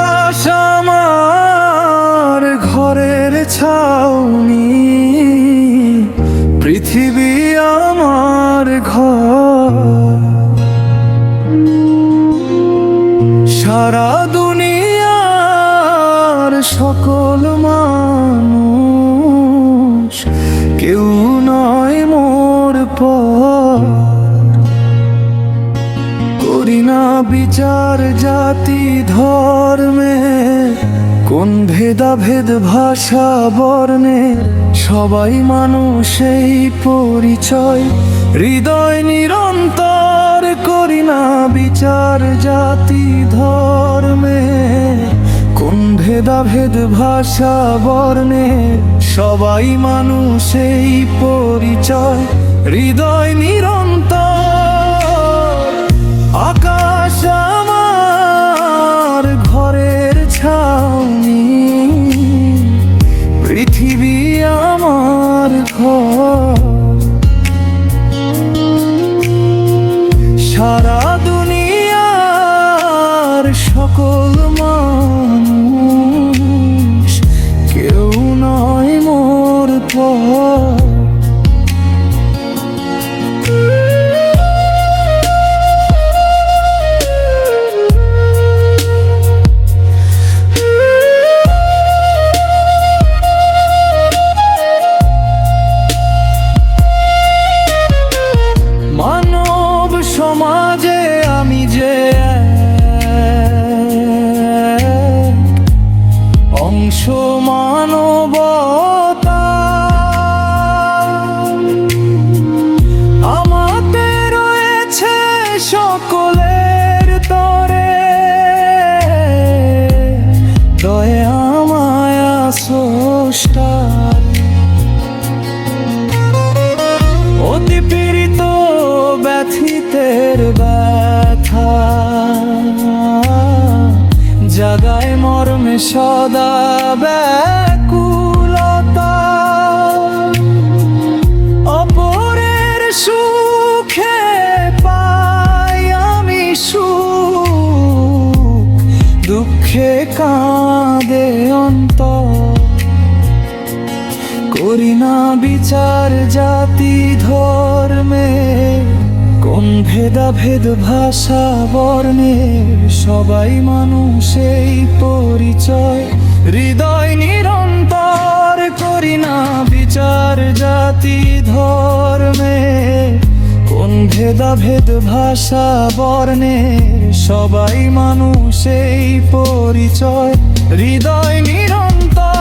আকাশ আমার ঘরের ছাউনি, পৃথিবী আমার ঘর। সারা দুনিয়ার সকল মানুষ কেউ নয় মোর পর। করি না বিচার জাতি ধর্মে, কোন ভেদাভেদ ভাষা বর্ণে, সবাই মানুষেই পরিচয় হৃদয় নিরন্তর। করি না বিচার জাতি ধর্মে, কোন ভেদাভেদ ভাষা বর্ণে, সবাই মানুষেই পরিচয় হৃদয় নিরন্তর। আকাশ আমার ঘরের ছাউনি, পৃথিবী আমার ঘর। সারা দুনিয়ার সকল মানুষ কেউ নয় মোর পর। সমাজে আমি যে অংশ মানবতা, আমাতে রয়েছে সকলের তরে দয়া মায়া স্রষ্টা। অতি পীড়িত ব্যথিতের ব্যথা জাগায় মর্মে সদা ব্যাকুলতা। অপরের সুখে পাই আমি সুখ, দুঃখে কাঁদে অন্তর। করি না বিচার জাতি ধর্মে, কোন ভেদাভেদ ভাষা বর্ণে, সবাই মানুষেই পরিচয় হৃদয় নিরন্তর। করি না বিচার জাতি ধর্মে, কোন ভেদাভেদ ভাষা বর্ণে, সবাই মানুষেই পরিচয় হৃদয় নিরন্তর।